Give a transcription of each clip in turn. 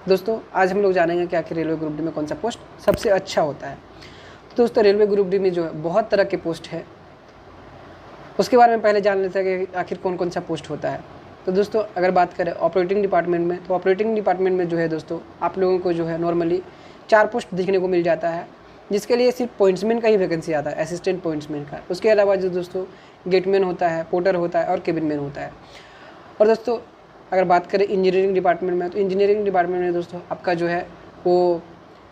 दोस्तों आज हम लोग जानेंगे कि आखिर रेलवे ग्रुप डी में कौन सा पोस्ट सबसे अच्छा होता है। तो दोस्तों रेलवे ग्रुप डी में जो है बहुत तरह के पोस्ट है, उसके बारे में पहले जान लेते हैं कि आखिर कौन कौन सा पोस्ट होता है। तो दोस्तों अगर बात करें ऑपरेटिंग डिपार्टमेंट में, तो ऑपरेटिंग डिपार्टमेंट में जो है दोस्तों आप लोगों को जो है नॉर्मली 4 पोस्ट देखने को मिल जाता है, जिसके लिए सिर्फ पॉइंट्समैन का ही वैकेंसी आता है, असिस्टेंट पॉइंट्समैन का। उसके अलावा जो दोस्तों गेटमैन होता है, पोर्टर होता है और केबिन मैन होता है। और दोस्तों अगर बात करें इंजीनियरिंग डिपार्टमेंट में, तो इंजीनियरिंग डिपार्टमेंट में दोस्तों आपका जो है वो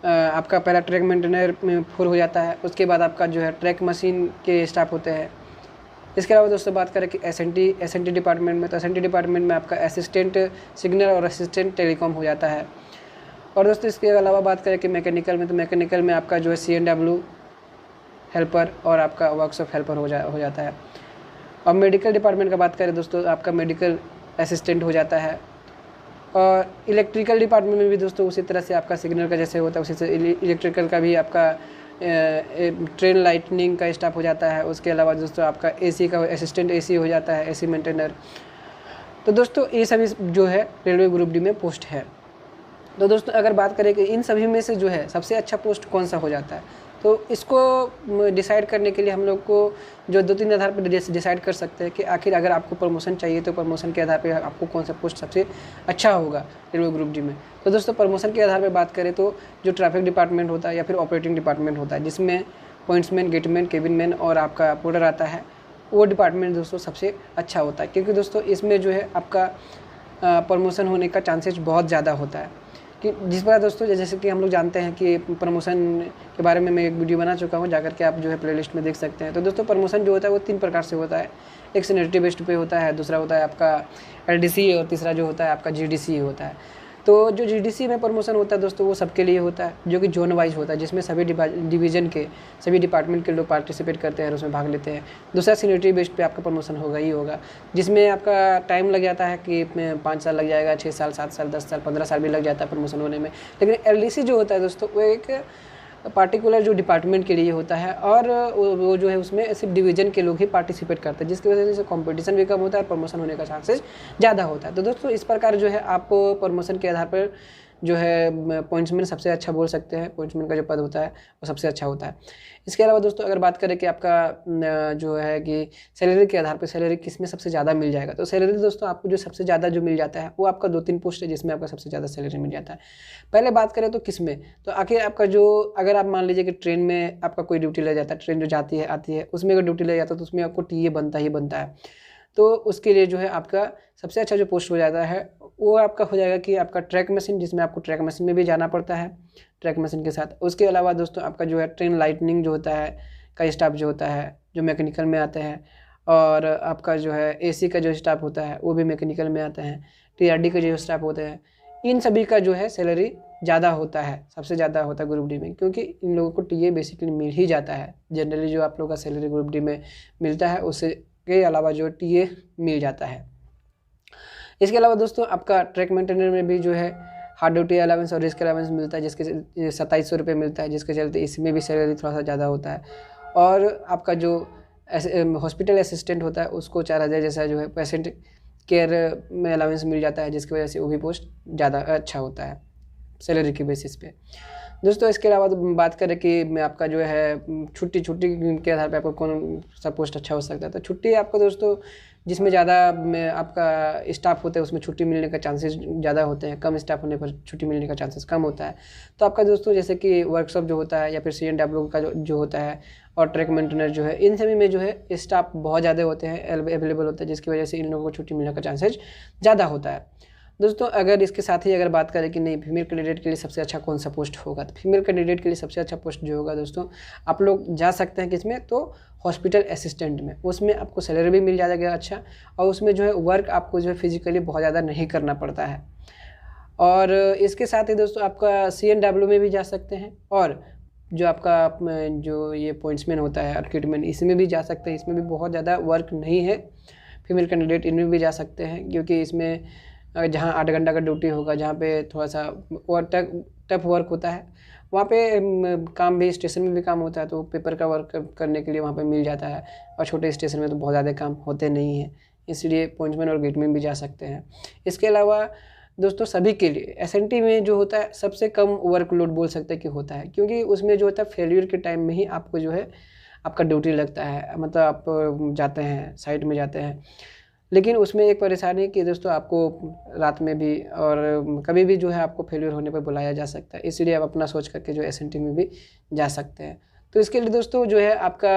आपका पहला ट्रैक मेंटेनर में 4 हो जाता है। उसके बाद आपका जो है ट्रैक मशीन के स्टाफ होते हैं। इसके अलावा दोस्तों बात करें कि एस एन टी डिपार्टमेंट में, तो एस एन टी डिपार्टमेंट में आपका असिस्टेंट सिग्नल और असिस्टेंट टेलीकॉम हो जाता है। और दोस्तों इसके अलावा बात करें कि मैकेनिकल में, तो मैकेनिकल में आपका जो है CNW हेल्पर और आपका वर्कशॉप हेल्पर हो जाता है। और मेडिकल डिपार्टमेंट का बात करें दोस्तों, आपका मेडिकल असिस्टेंट हो जाता है। और इलेक्ट्रिकल डिपार्टमेंट में भी दोस्तों उसी तरह से आपका सिग्नल का जैसे होता है, उसी से इलेक्ट्रिकल का भी आपका ट्रेन लाइटनिंग का स्टाफ हो जाता है। उसके अलावा दोस्तों आपका AC का असिस्टेंट AC हो जाता है, AC मेंटेनर। तो दोस्तों ये सभी जो है रेलवे ग्रुप डी में पोस्ट है। तो दोस्तों अगर बात करें कि इन सभी में से जो है सबसे अच्छा पोस्ट कौन सा हो जाता है, तो इसको डिसाइड करने के लिए हम लोग को जो 2-3 आधार पर डिसाइड कर सकते हैं कि आखिर अगर आपको प्रमोशन चाहिए तो प्रमोशन के आधार पर आपको कौन सा पोस्ट सबसे अच्छा होगा रेलवे ग्रुप डी में। तो दोस्तों प्रमोशन के आधार पर बात करें तो जो ट्रैफिक डिपार्टमेंट होता है या फिर ऑपरेटिंग डिपार्टमेंट होता है, जिसमें पॉइंट्समैन, गेटमैन, केबिन मैन और आपका पोर्टर आता है, वो डिपार्टमेंट दोस्तों सबसे अच्छा होता है, क्योंकि दोस्तों इसमें जो है आपका प्रमोशन होने का चांसेस बहुत ज़्यादा होता है। कि जिस प्रकार दोस्तों जैसे कि हम लोग जानते हैं कि प्रमोशन के बारे में मैं एक वीडियो बना चुका हूं, जाकर के आप जो है प्लेलिस्ट में देख सकते हैं। तो दोस्तों प्रमोशन जो होता है वो 3 प्रकार से होता है। एक सीनियरिटी बेस्ड पे होता है, दूसरा होता है आपका LDC और तीसरा जो होता है आपका GDC होता है। तो जो GDC में प्रमोशन होता है दोस्तों वो सबके लिए होता है, जो कि जोन वाइज होता है, जिसमें सभी डिवीज़न के सभी डिपार्टमेंट के लोग पार्टिसिपेट करते हैं और उसमें भाग लेते हैं। दूसरा सीनियरिटी बेस्ड पे आपका प्रमोशन होगा ही होगा, जिसमें आपका टाइम लग जाता है कि 5 साल लग जाएगा, 6 साल, 7 साल, 10 साल, 15 साल भी लग जाता है प्रमोशन होने में। लेकिन LDC जो होता है दोस्तों वो एक पार्टिकुलर जो डिपार्टमेंट के लिए होता है, और वो जो है उसमें सिर्फ डिवीज़न के लोग ही पार्टिसिपेट करते हैं, जिसकी वजह से कंपटीशन भी कम होता है और प्रमोशन होने का चांसेस ज़्यादा होता है। तो दोस्तों इस प्रकार जो है आप प्रमोशन के आधार पर जो है पॉइंट्समैन सबसे अच्छा बोल सकते हैं, पॉइंट्समैन का जो पद होता है वो सबसे अच्छा होता है। इसके अलावा दोस्तों अगर बात करें कि आपका जो है कि सैलरी के आधार पर सैलरी किस में सबसे ज़्यादा मिल जाएगा, तो सैलरी दोस्तों आपको जो सबसे ज़्यादा जो मिल जाता है वो आपका 2-3 पोस्ट है जिसमें आपका सबसे ज़्यादा सैलरी मिल जाता है। पहले बात करें तो किस में, तो आखिर आपका जो अगर आप मान लीजिए कि ट्रेन में आपका कोई ड्यूटी लग जाता है, ट्रेन जो जाती है आती है उसमें अगर ड्यूटी लग जाता है तो उसमें आपको TA बनता ही बनता है। तो उसके लिए जो है आपका सबसे अच्छा जो पोस्ट हो जाता है वो आपका हो जाएगा कि आपका ट्रैक मशीन, जिसमें आपको ट्रैक मशीन में भी जाना पड़ता है ट्रैक मशीन के साथ। उसके अलावा दोस्तों आपका जो है ट्रेन लाइटनिंग जो होता है का स्टाफ जो होता है, जो मैकेनिकल में आते हैं, और आपका जो है AC का जो स्टाफ होता है वो भी मैकेनिकल में आते हैं, TRD के जो स्टाफ होते हैं, इन सभी का जो है सैलरी ज़्यादा होता है, सबसे ज़्यादा होता है ग्रुप डी में, क्योंकि इन लोगों को TA बेसिकली मिल ही जाता है। जनरली जो आप लोगों का सैलरी ग्रुप डी में मिलता है उससे के अलावा जो TA मिल जाता है। इसके अलावा दोस्तों आपका ट्रैक मेंटेनर में भी जो है हार्ड ड्यूटी अलावेंस और रिस्क अलावेंस मिलता है, जिसके 2700 रुपये मिलता है, जिसके चलते इसमें भी सैलरी थोड़ा सा ज़्यादा होता है। और आपका जो हॉस्पिटल असिस्टेंट होता है उसको 4000 जैसा जो है पेशेंट केयर में अलावेंस मिल जाता है, जिसकी वजह से वो भी पोस्ट ज़्यादा अच्छा होता है सैलरी के बेसिस पे। दोस्तों इसके अलावा तो बात करें कि मैं आपका जो है छुट्टी के आधार पे आपको कौन सा पोस्ट अच्छा हो सकता है, तो छुट्टी आपको दोस्तों जिसमें ज़्यादा आपका स्टाफ होता है उसमें छुट्टी मिलने का चांसेस ज़्यादा होते हैं, कम स्टाफ होने पर छुट्टी मिलने का चांसेस कम होता है। तो आपका दोस्तों जैसे कि वर्कशॉप जो होता है या फिर CNW का जो होता है और ट्रैक मेंटेनर जो है, इन सभी में जो है स्टाफ बहुत ज़्यादा होते हैं, अवेलेबल होता है, जिसकी वजह से इन लोगों को छुट्टी मिलने का चांसेस ज़्यादा होता है। दोस्तों अगर इसके साथ ही अगर बात करें कि नहीं फीमेल कैंडिडेट के लिए सबसे अच्छा कौन सा पोस्ट होगा, तो फीमेल कैंडिडेट के लिए सबसे अच्छा पोस्ट जो होगा दोस्तों आप लोग जा सकते हैं किसमें, तो हॉस्पिटल असिस्टेंट में। उसमें आपको सैलरी भी मिल जाएगा अच्छा, और उसमें जो है वर्क आपको जो है फिजिकली बहुत ज़्यादा नहीं करना पड़ता है। और इसके साथ ही दोस्तों आपका CNW में भी जा सकते हैं, और जो आपका जो ये पॉइंट्समैन होता है रिक्रूटमेंट, इसमें भी जा सकते हैं। इसमें भी बहुत ज़्यादा वर्क नहीं है, फीमेल कैंडिडेट इनमें भी जा सकते हैं, क्योंकि इसमें जहाँ 8 घंटा का ड्यूटी होगा, जहाँ पे थोड़ा सा और टफ वर्क होता है, वहाँ पे काम भी स्टेशन में भी काम होता है, तो पेपर का वर्क करने के लिए वहाँ पे मिल जाता है। और छोटे स्टेशन में तो बहुत ज़्यादा काम होते नहीं हैं, इसलिए पॉइंट्समैन और गेटमैन भी जा सकते हैं। इसके अलावा दोस्तों सभी के लिए एसएनटी में जो होता है सबसे कम वर्कलोड बोल सकते हैं कि होता है, क्योंकि उसमें जो होता है फेलियर के टाइम में ही आपको जो है आपका ड्यूटी लगता है, मतलब आप जाते हैं साइट में जाते हैं। लेकिन उसमें एक परेशानी है कि दोस्तों आपको रात में भी और कभी भी जो है आपको फेलियर होने पर बुलाया जा सकता है, इसलिए आप अपना सोच करके जो एसएनटी में भी जा सकते हैं। तो इसके लिए दोस्तों जो है आपका